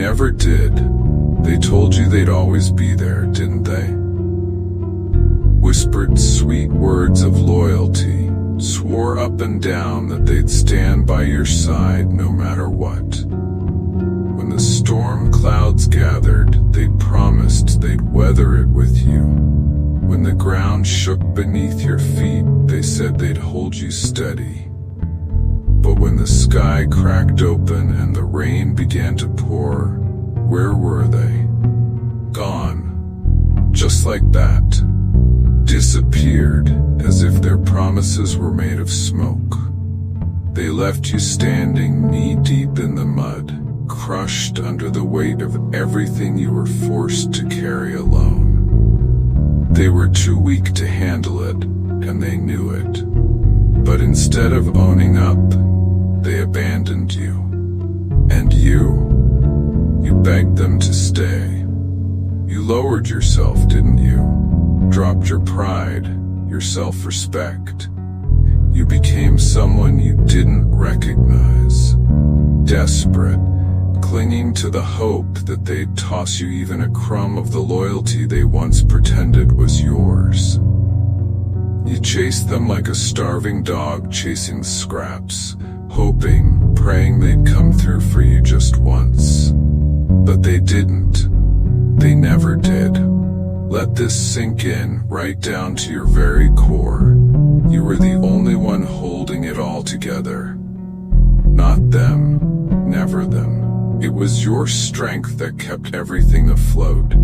never did. They told you they'd always be there, didn't they? Whispered sweet words of loyalty, swore up and down that they'd stand by your side no matter what. When the storm clouds gathered, they promised they'd weather it with you. When the ground shook beneath your feet, they said they'd hold you steady. But when the sky cracked open and the rain began to pour, where were they? Gone. Just like that. Disappeared, as if their promises were made of smoke. They left you standing knee-deep in the mud, crushed under the weight of everything you were forced to carry alone. They were too weak to handle it, and they knew it. But instead of owning up, they abandoned you. And you begged them to stay. You lowered yourself, didn't you? Dropped your pride, your self-respect. You became someone you didn't recognize. Desperate, clinging to the hope that they'd toss you even a crumb of the loyalty they once pretended was yours. You chased them like a starving dog chasing scraps, hoping, praying they'd come through for you just once. But they didn't. They never did. Let this sink in, right down to your very core. You were the only one holding it all together. Not them. Never them. It was your strength that kept everything afloat.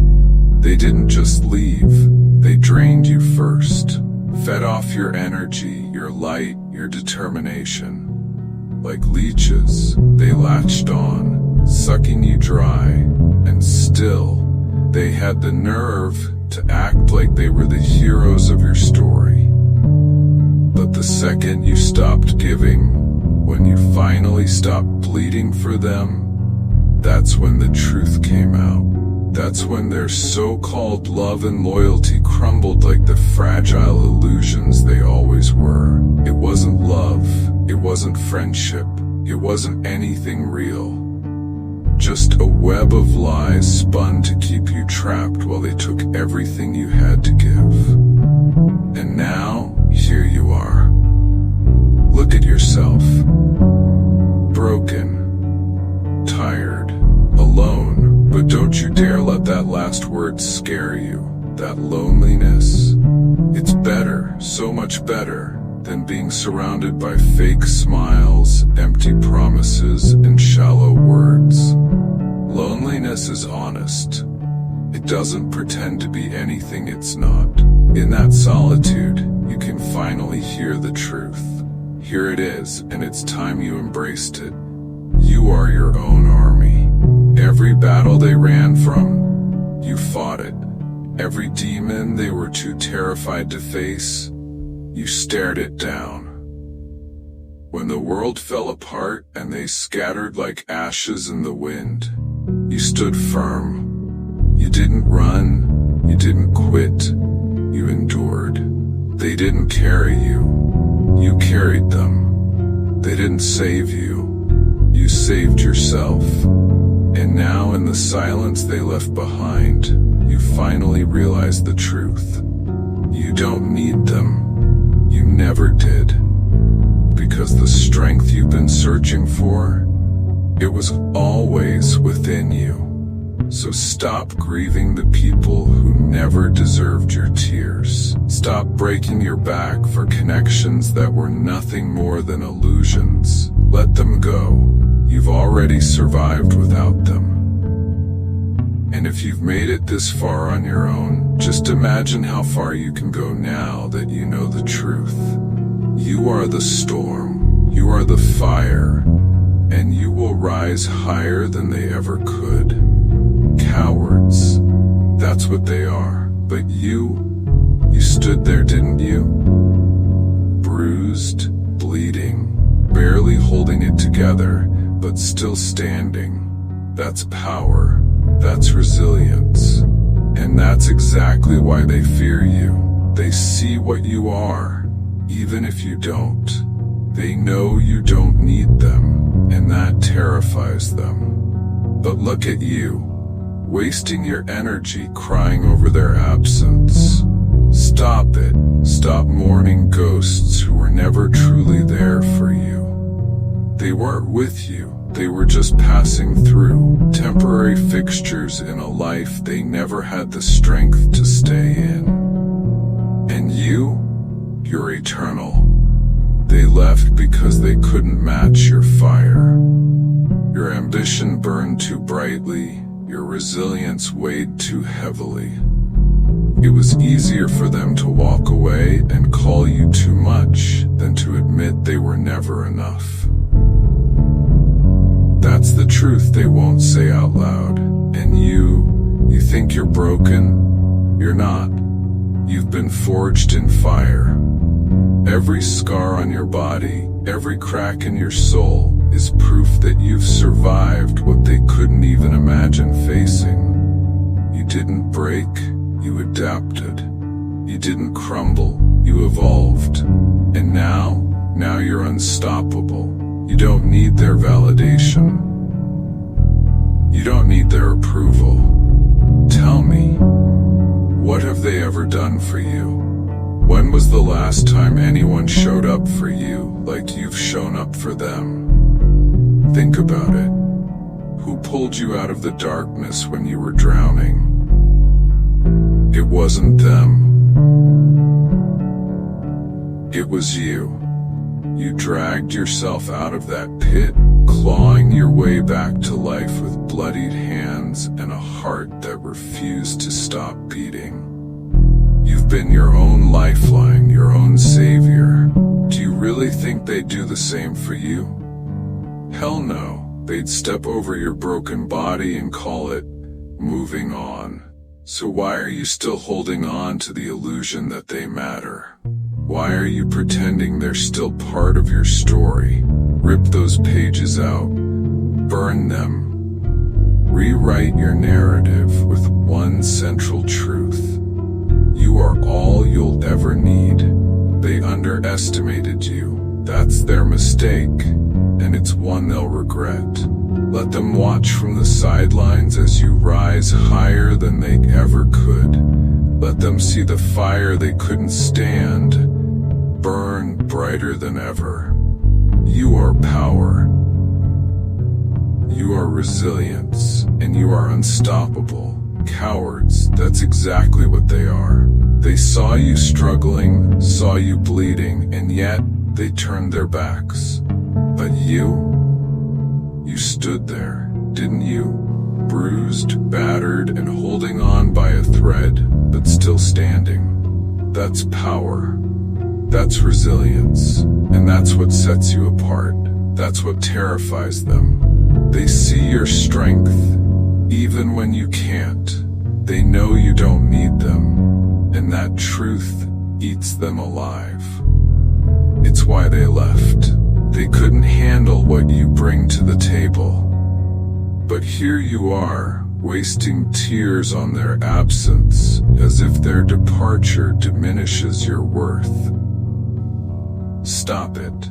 They didn't just leave. They drained you first. Fed off your energy, your light, your determination. Like leeches, they latched on, sucking you dry, and still, they had the nerve to act like they were the heroes of your story. But the second you stopped giving, when you finally stopped bleeding for them, that's when the truth came out. That's when their so-called love and loyalty crumbled like the fragile illusions they always were. It wasn't love, it wasn't friendship, it wasn't anything real. Just a web of lies spun to keep you trapped while they took everything you had to give. And now, here you are. Look at yourself. Broken, tired, alone. But don't you dare let that last word scare you. That loneliness. It's better, so much better, than being surrounded by fake smiles, empty promises, and shallow words. Loneliness is honest. It doesn't pretend to be anything it's not. In that solitude, you can finally hear the truth. Here it is, and it's time you embraced it. You are your own army. Every battle they ran from, you fought it. Every demon they were too terrified to face, you stared it down. When the world fell apart and they scattered like ashes in the wind, you stood firm. You didn't run, you didn't quit, you endured. They didn't carry you, you carried them. They didn't save you, you saved yourself. And now in the silence they left behind, you finally realize the truth. You don't need them. You never did. Because the strength you've been searching for, it was always within you. So stop grieving the people who never deserved your tears. Stop breaking your back for connections that were nothing more than illusions. Let them go. You've already survived without them. And if you've made it this far on your own, just imagine how far you can go now that you know the truth. You are the storm, you are the fire, and you will rise higher than they ever could. Cowards, that's what they are. But you stood there, didn't you? Bruised, bleeding, barely holding it together, but still standing. That's power. That's resilience. And that's exactly why they fear you. They see what you are, even if you don't. They know you don't need them, and that terrifies them. But look at you, wasting your energy crying over their absence. Stop it. Stop mourning ghosts who were never truly there for you. They weren't with you. They were just passing through, temporary fixtures in a life they never had the strength to stay in. And you're eternal. They left because they couldn't match your fire. Your ambition burned too brightly, your resilience weighed too heavily. It was easier for them to walk away and call you too much than to admit they were never enough. That's the truth they won't say out loud. And you think you're broken? You're not. You've been forged in fire. Every scar on your body, every crack in your soul is proof that you've survived what they couldn't even imagine facing. You didn't break, you adapted. You didn't crumble, you evolved. And now you're unstoppable. You don't need their validation. You don't need their approval. Tell me, what have they ever done for you? When was the last time anyone showed up for you like you've shown up for them? Think about it. Who pulled you out of the darkness when you were drowning? It wasn't them. It was you. You dragged yourself out of that pit, clawing your way back to life with bloodied hands and a heart that refused to stop beating. You've been your own lifeline, your own savior. Do you really think they'd do the same for you? Hell no. They'd step over your broken body and call it moving on. So why are you still holding on to the illusion that they matter? Why are you pretending they're still part of your story? Rip those pages out. Burn them. Rewrite your narrative with one central truth. You are all you'll ever need. They underestimated you. That's their mistake, and it's one they'll regret. Let them watch from the sidelines as you rise higher than they ever could. Let them see the fire they couldn't stand burn brighter than ever. You are power. You are resilience, and you are unstoppable. Cowards, that's exactly what they are. They saw you struggling, saw you bleeding, and yet they turned their backs. But you stood there, didn't you? Bruised, battered, and holding on by a thread, but still standing. That's power. That's resilience. And that's what sets you apart. That's what terrifies them. They see your strength, even when you can't. They know you don't need them. And that truth eats them alive. It's why they left. They couldn't handle what you bring to the table. But here you are, wasting tears on their absence, as if their departure diminishes your worth. Stop it.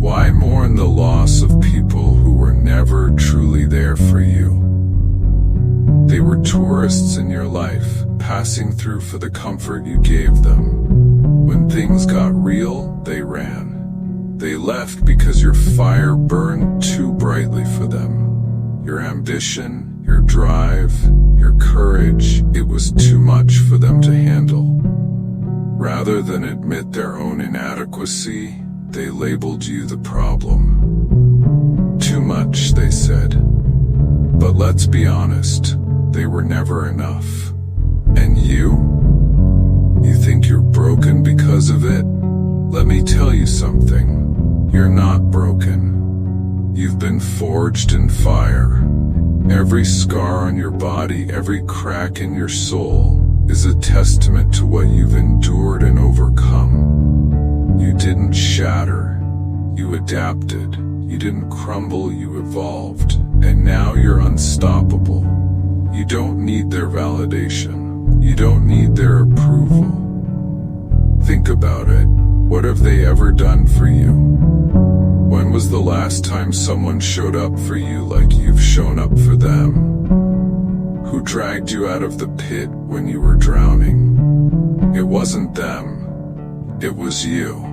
Why mourn the loss of people who were never truly there for you? They were tourists in your life, passing through for the comfort you gave them. When things got real, they ran. They left because your fire burned too brightly for them. Your ambition, your drive, your courage, it was too much for them to handle. Rather than admit their own inadequacy, they labeled you the problem. Too much, they said. But let's be honest, they were never enough. And you think you're broken because of it? Let me tell you something. You're not broken. You've been forged in fire. Every scar on your body, every crack in your soul is a testament to what you've endured and overcome. You didn't shatter. You adapted. You didn't crumble, you evolved. And now you're unstoppable. You don't need their validation. You don't need their approval. Think about it. What have they ever done for you? When was the last time someone showed up for you like you've shown up for them? Who dragged you out of the pit when you were drowning? It wasn't them, it was you.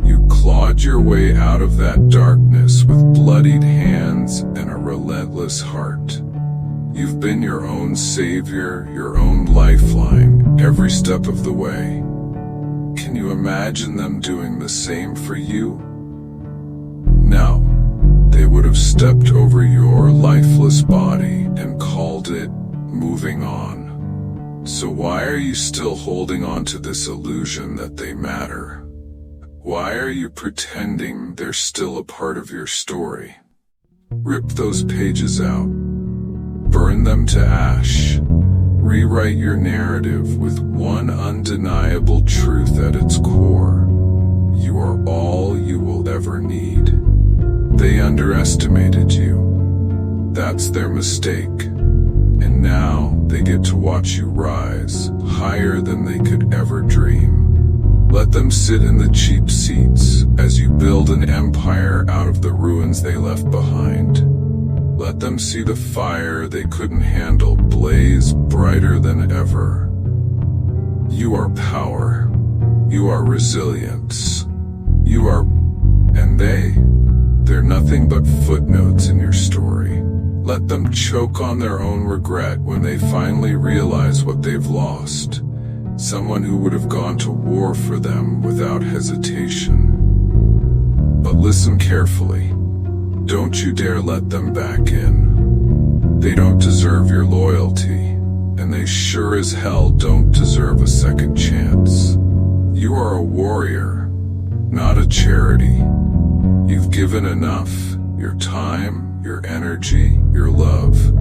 You clawed your way out of that darkness with bloodied hands and a relentless heart. You've been your own savior, your own lifeline, every step of the way. Can you imagine them doing the same for you? No, they would have stepped over your lifeless body and called it moving on. So why are you still holding on to this illusion that they matter? Why are you pretending they're still a part of your story? Rip those pages out. Burn them to ash. Rewrite your narrative with one undeniable truth at its core. You are all you will ever need. They underestimated you. That's their mistake. And now they get to watch you rise higher than they could ever dream. Let them sit in the cheap seats as you build an empire out of the ruins they left behind. Let them see the fire they couldn't handle blaze brighter than ever. You are power. You are resilience. You are... and they're nothing but footnotes in your story. Let them choke on their own regret when they finally realize what they've lost. Someone who would have gone to war for them without hesitation. But listen carefully. Don't you dare let them back in. They don't deserve your loyalty, and they sure as hell don't deserve a second chance. You are a warrior, not a charity. You've given enough, your time, your energy, your love.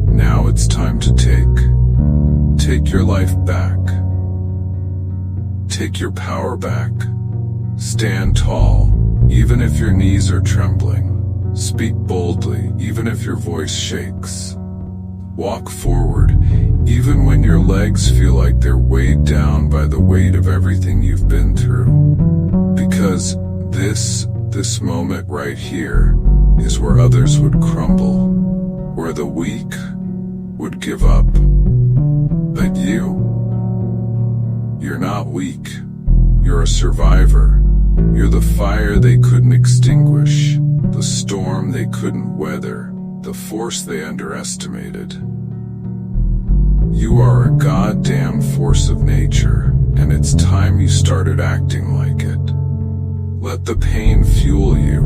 Now it's time to take your life back. Take your power back. Stand tall, even if your knees are trembling. Speak boldly, even if your voice shakes. Walk forward, even when your legs feel like they're weighed down by the weight of everything you've been through. Because this moment right here is where others would crumble, where the weak would give up. But you're not weak. You're a survivor. You're the fire they couldn't extinguish, the storm they couldn't weather, the force they underestimated. You are a goddamn force of nature, and it's time you started acting like it. Let the pain fuel you.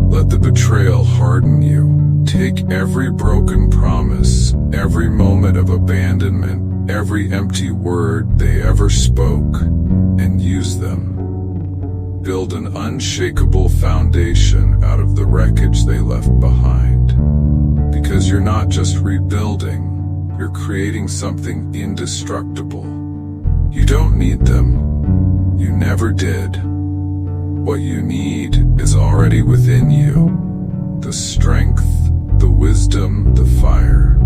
Let the betrayal harden you. Take every broken promise, every moment of abandonment, every empty word they ever spoke, and use them. Build an unshakable foundation out of the wreckage they left behind. Because you're not just rebuilding, you're creating something indestructible. You don't need them. You never did. What you need is already within you. The strength, the wisdom, the fire.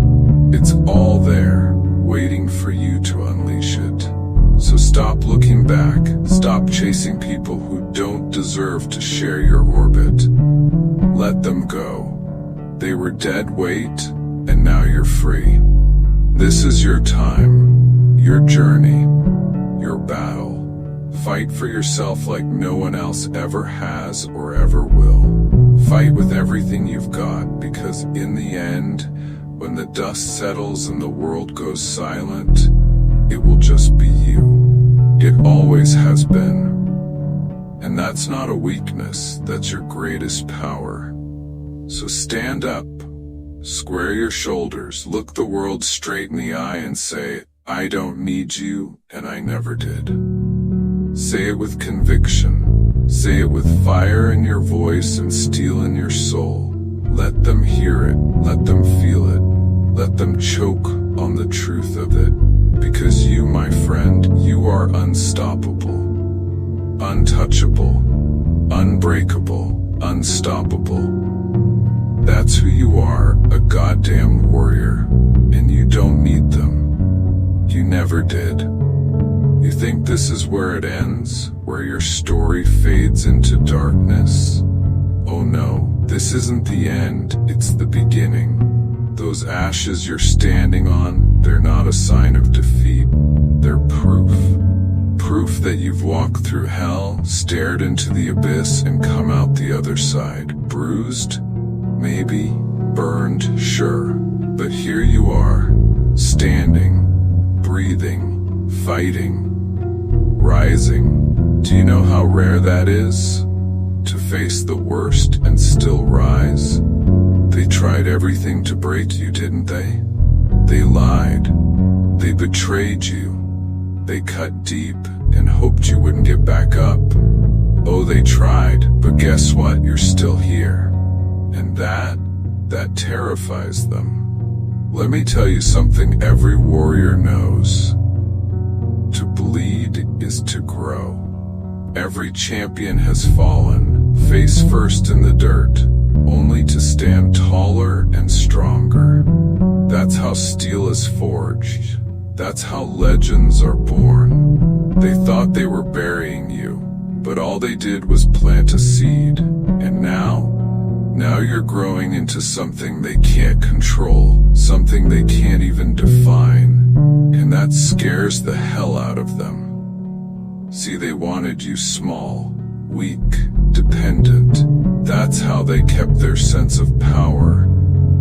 It's all there, waiting for you to unleash it. So stop looking back. Stop chasing people who don't deserve to share your orbit. Let them go. They were dead weight, and now you're free. This is your time, your journey, your battle. Fight for yourself like no one else ever has or ever will. Fight with everything you've got, because in the end, when the dust settles and the world goes silent, it will just be you. It always has been. And that's not a weakness, that's your greatest power. So stand up, square your shoulders, look the world straight in the eye and say, I don't need you, and I never did. Say it with conviction. Say it with fire in your voice and steel in your soul. Let them hear it. Let them feel it. Let them choke on the truth of it. Because you, my friend, you are unstoppable. Untouchable. Unbreakable. Unstoppable. That's who you are, a goddamn warrior. And you don't need them. You never did. You think this is where it ends? Where your story fades into darkness? Oh no, this isn't the end, it's the beginning. Those ashes you're standing on, they're not a sign of defeat. They're proof. Proof that you've walked through hell, stared into the abyss, and come out the other side. Bruised? Maybe. Burned? Sure. But here you are, standing, breathing, fighting, rising. Do you know how rare that is? To face the worst and still rise? They tried everything to break you, didn't they? They lied. They betrayed you. They cut deep and hoped you wouldn't get back up. Oh, they tried, but guess what? You're still here. And that terrifies them. Let me tell you something every warrior knows. To bleed is to grow. Every champion has fallen, face first in the dirt, only to stand taller and stronger. That's how steel is forged. That's how legends are born. They thought they were burying you, but all they did was plant a seed. And now you're growing into something they can't control, something they can't even define. And that scares the hell out of them. See, they wanted you small, weak, dependent. That's how they kept their sense of power,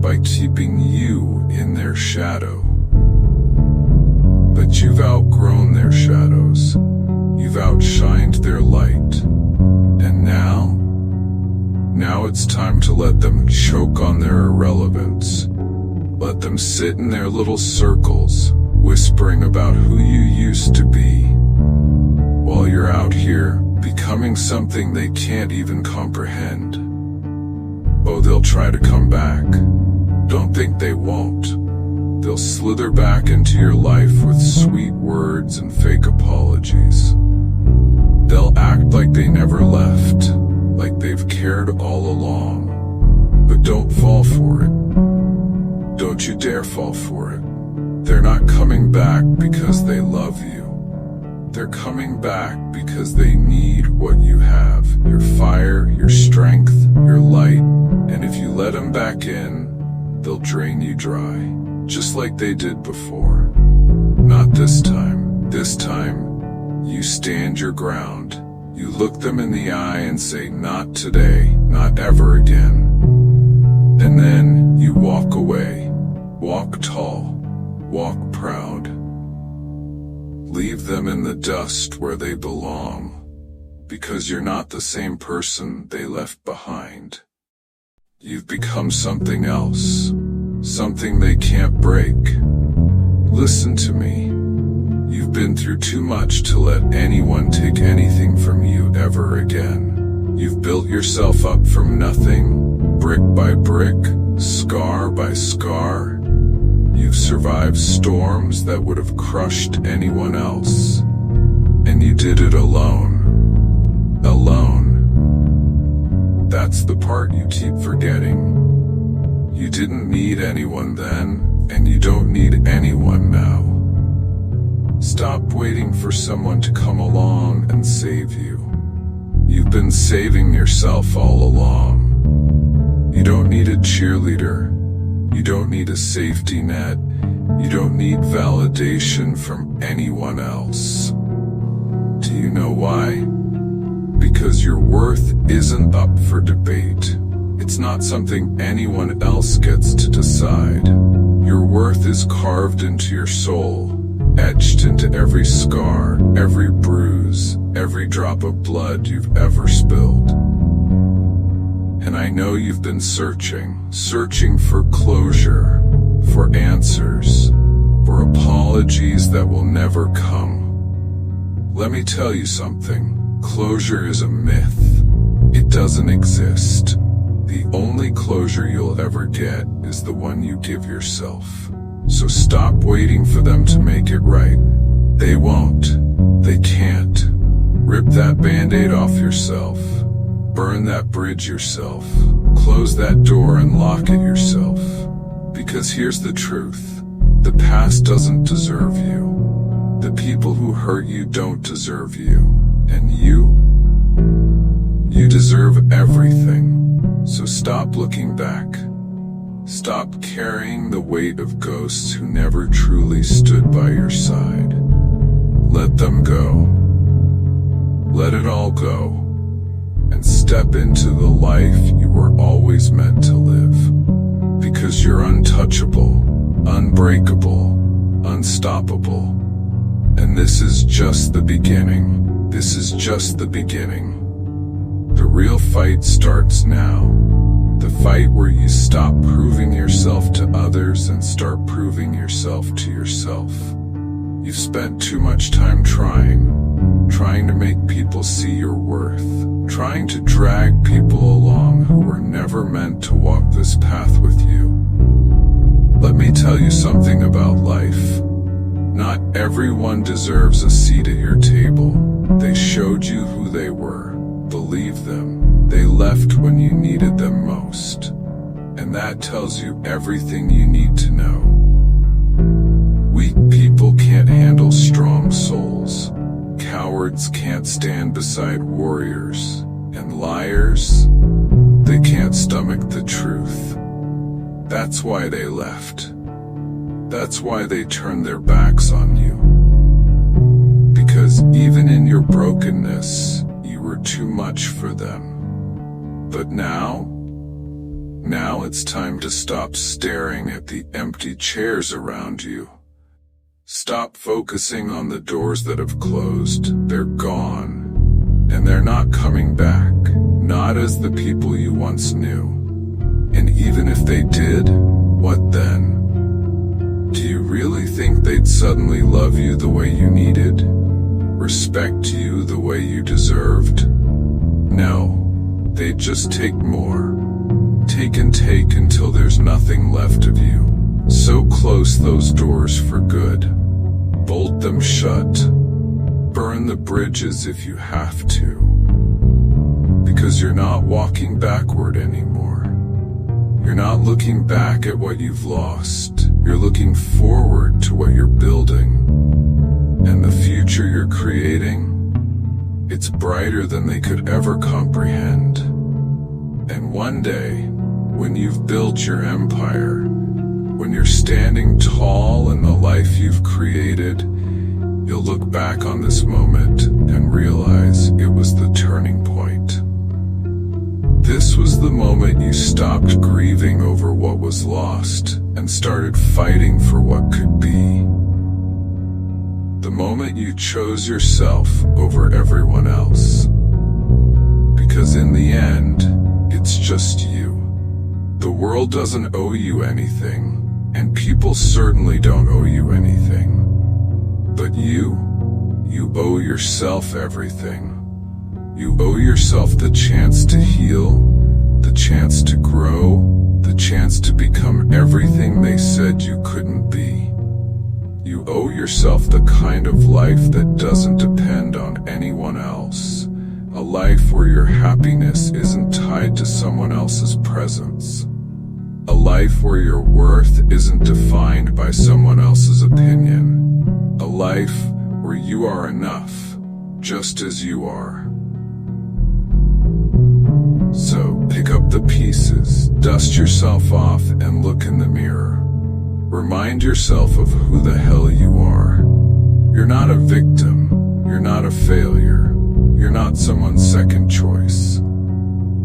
by keeping you in their shadow. But you've outgrown their shadows. You've outshined their light. And now it's time to let them choke on their irrelevance. Let them sit in their little circles, whispering about who you used to be, while you're out here, becoming something they can't even comprehend. Oh, they'll try to come back. Don't think they won't. They'll slither back into your life with sweet words and fake apologies. They'll act like they never left, like they've cared all along. But don't fall for it. Don't you dare fall for it. They're not coming back because they love you. They're coming back because they need what you have. Your fire, your strength, your light. And if you let them back in, they'll drain you dry. Just like they did before. Not this time. This time, you stand your ground. You look them in the eye and say, not today, not ever again. And then you walk away. Walk tall. Walk proud. Leave them in the dust where they belong. Because you're not the same person they left behind. You've become something else. Something they can't break. Listen to me. You've been through too much to let anyone take anything from you ever again. You've built yourself up from nothing, brick by brick, scar by scar. You've survived storms that would have crushed anyone else. And you did it alone. Alone. That's the part you keep forgetting. You didn't need anyone then, and you don't need anyone now. Stop waiting for someone to come along and save you. You've been saving yourself all along. You don't need a cheerleader. You don't need a safety net. You don't need validation from anyone else. Do you know why? Because your worth isn't up for debate. It's not something anyone else gets to decide. Your worth is carved into your soul, etched into every scar, every bruise, every drop of blood you've ever spilled. And I know you've been searching for closure, for answers, for apologies that will never come. Let me tell you something. Closure is a myth. It doesn't exist. The only closure you'll ever get is the one you give yourself. So stop waiting for them to make it right. They won't. They can't. Rip that band-aid off yourself. Burn that bridge yourself. Close that door and lock it yourself. Because here's the truth. The past doesn't deserve you. The people who hurt you don't deserve you, and you deserve everything. So stop looking back. Stop carrying the weight of ghosts who never truly stood by your side. Let them go. Let it all go, and step into the life you were always meant to live. Because you're untouchable, unbreakable, unstoppable. And this is just the beginning. This is just the beginning. The real fight starts now. The fight where you stop proving yourself to others and start proving yourself to yourself. You've spent too much time trying to make people see your worth, trying to drag people along who were never meant to walk this path with you. Let me tell you something about life. Not everyone deserves a seat at your table. They showed you who they were. Believe them. They left when you needed them most. And that tells you everything you need to know. Weak people can't handle strong souls. Cowards can't stand beside warriors. And liars, they can't stomach the truth. That's why they left. That's why they turned their backs on you. Because even in your brokenness, you were too much for them. But now it's time to stop staring at the empty chairs around you. Stop focusing on the doors that have closed. They're gone. And they're not coming back. Not as the people you once knew. And even if they did, what then? Do you really think they'd suddenly love you the way you needed? Respect you the way you deserved? No, they'd just take more. Take and take until there's nothing left of you. So close those doors for good. Bolt them shut. Burn the bridges if you have to. Because you're not walking backward anymore. You're not looking back at what you've lost. You're looking forward to what you're building. And the future you're creating, it's brighter than they could ever comprehend. And one day, when you've built your empire, when you're standing tall in the life you've created, you'll look back on this moment and realize it was the turning point. This was the moment you stopped grieving over what was lost and started fighting for what could be. The moment you chose yourself over everyone else. Because in the end, it's just you. The world doesn't owe you anything, and people certainly don't owe you anything. But you owe yourself everything. You owe yourself the chance to heal, the chance to grow, the chance to become everything they said you couldn't be. You owe yourself the kind of life that doesn't depend on anyone else. A life where your happiness isn't tied to someone else's presence. A life where your worth isn't defined by someone else's opinion. A life where you are enough, just as you are. So pick up the pieces, dust yourself off, and look in the mirror. Remind yourself of who the hell you are. You're not a victim. You're not a failure. You're not someone's second choice.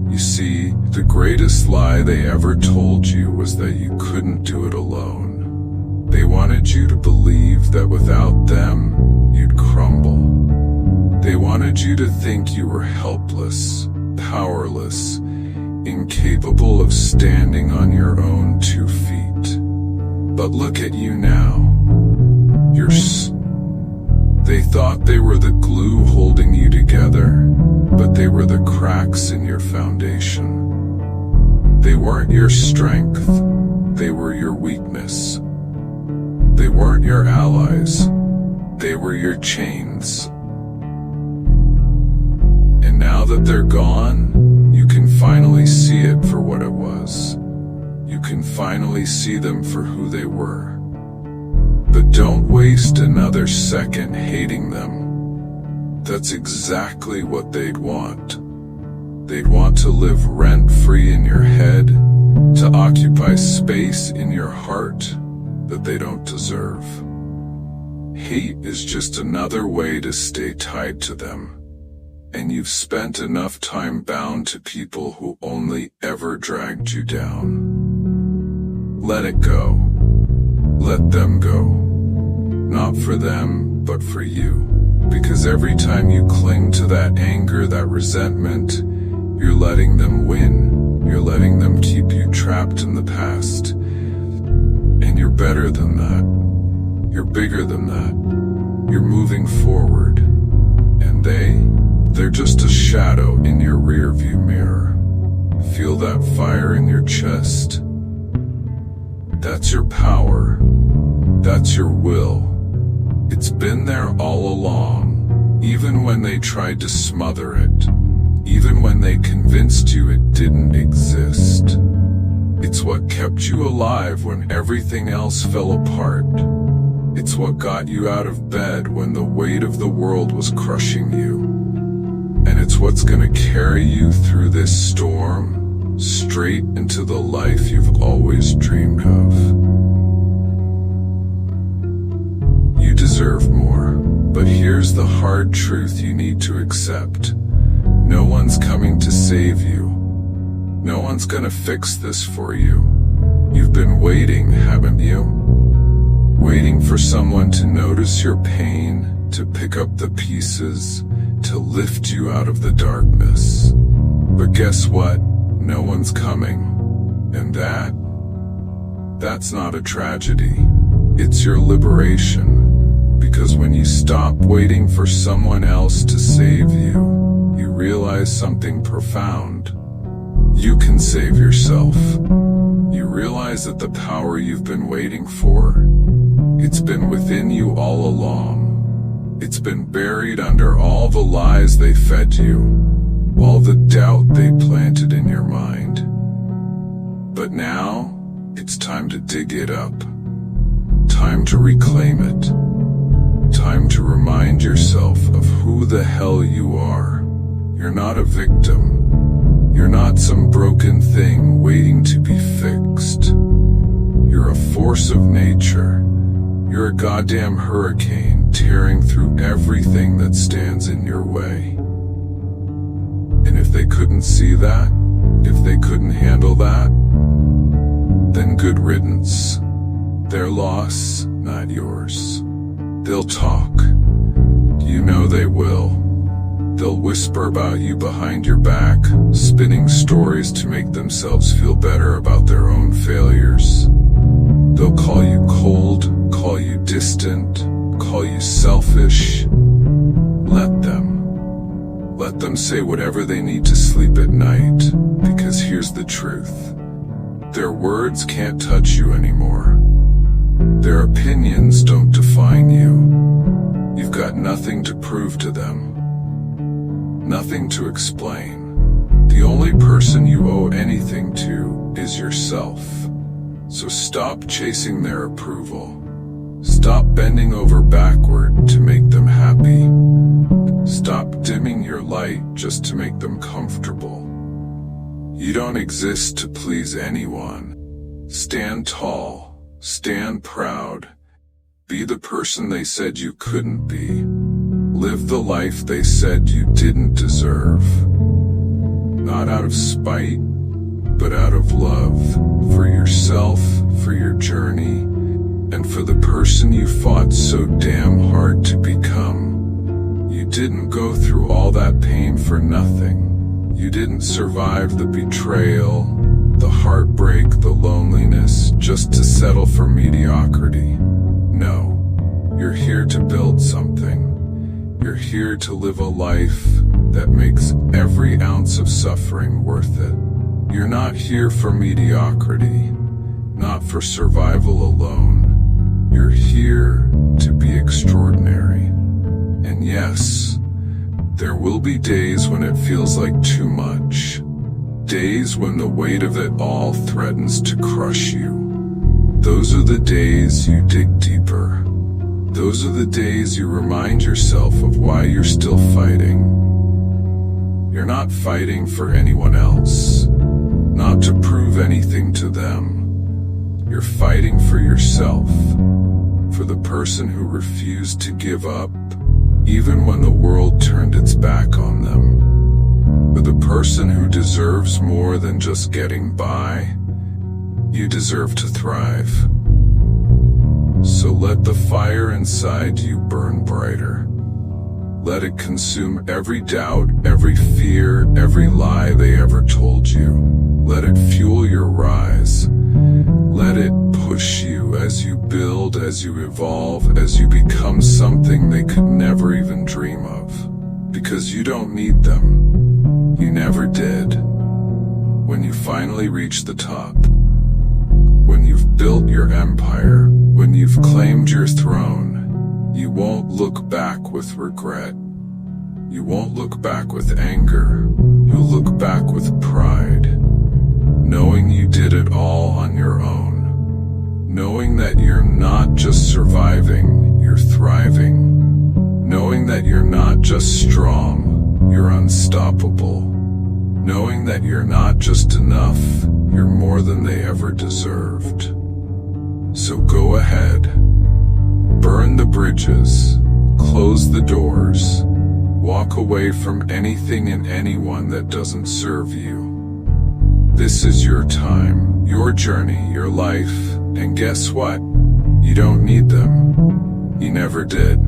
You see, the greatest lie they ever told you was that you couldn't do it alone. They wanted you to believe that without them, you'd crumble. They wanted you to think you were helpless, powerless, incapable of standing on your own 2 feet. But look at you now. They thought they were the glue holding you together, but they were the cracks in your foundation. They weren't your strength, they were your weakness. They weren't your allies, they were your chains. And now that they're gone, you can finally see it for what it was. You can finally see them for who they were. But don't waste another second hating them. That's exactly what they'd want. They'd want to live rent-free in your head, to occupy space in your heart that they don't deserve. Hate is just another way to stay tied to them. And you've spent enough time bound to people who only ever dragged you down. Let it go. Let them go. Not for them, but for you. Because every time you cling to that anger, that resentment, you're letting them win. You're letting them keep you trapped in the past. And you're better than that. You're bigger than that. You're moving forward. And they're just a shadow in your rearview mirror. Feel that fire in your chest? That's your power. That's your will. It's been there all along, even when they tried to smother it, even when they convinced you it didn't exist. It's what kept you alive when everything else fell apart. It's what got you out of bed when the weight of the world was crushing you. And it's what's gonna carry you through this storm, straight into the life you've always dreamed of. You deserve more, but here's the hard truth you need to accept. No one's coming to save you. No one's gonna fix this for you. You've been waiting, haven't you? Waiting for someone to notice your pain, to pick up the pieces, to lift you out of the darkness. But guess what? No one's coming. And that's not a tragedy. It's your liberation. Because when you stop waiting for someone else to save you, you realize something profound. You can save yourself. You realize that the power you've been waiting for, it's been within you all along. It's been buried under all the lies they fed you, all the doubt they planted in your mind. But now, it's time to dig it up. Time to reclaim it. Time to remind yourself of who the hell you are. You're not a victim. You're not some broken thing waiting to be fixed. You're a force of nature. You're a goddamn hurricane tearing through everything that stands in your way. And if they couldn't see that, if they couldn't handle that, then good riddance. Their loss, not yours. They'll talk. You know they will. They'll whisper about you behind your back, spinning stories to make themselves feel better about their own failures. They'll call you cold, call you distant, call you selfish. Let them. Let them say whatever they need to sleep at night, because here's the truth. Their words can't touch you anymore. Their opinions don't define you. You've got nothing to prove to them. Nothing to explain. The only person you owe anything to is yourself. So stop chasing their approval. Stop bending over backward to make them happy. Stop dimming your light just to make them comfortable. You don't exist to please anyone. Stand tall, stand proud, be the person they said you couldn't be. Live the life they said you didn't deserve. Not out of spite, but out of love, for yourself, for your journey, and for the person you fought so damn hard to become. You didn't go through all that pain for nothing. You didn't survive the betrayal, the heartbreak, the loneliness, just to settle for mediocrity. No, you're here to build something. You're here to live a life that makes every ounce of suffering worth it. You're not here for mediocrity, not for survival alone. You're here to be extraordinary. And yes, there will be days when it feels like too much. Days when the weight of it all threatens to crush you. Those are the days you dig deeper. Those are the days you remind yourself of why you're still fighting. You're not fighting for anyone else, not to prove anything to them. You're fighting for yourself, for the person who refused to give up, even when the world turned its back on them. For the person who deserves more than just getting by. You deserve to thrive. So let the fire inside you burn brighter. Let it consume every doubt, every fear, every lie they ever told you. Let it fuel your rise. Let it push you as you build, as you evolve, as you become something they could never even dream of. Because you don't need them. You never did. When you finally reach the top, when you've built your empire, when you've claimed your throne, you won't look back with regret. You won't look back with anger. You'll look back with pride, knowing you did it all on your own. Knowing that you're not just surviving, you're thriving. Knowing that you're not just strong, you're unstoppable. Knowing that you're not just enough, you're more than they ever deserved. So go ahead. Burn the bridges. Close the doors. Walk away from anything and anyone that doesn't serve you. This is your time, your journey, your life, and guess what? You don't need them. You never did.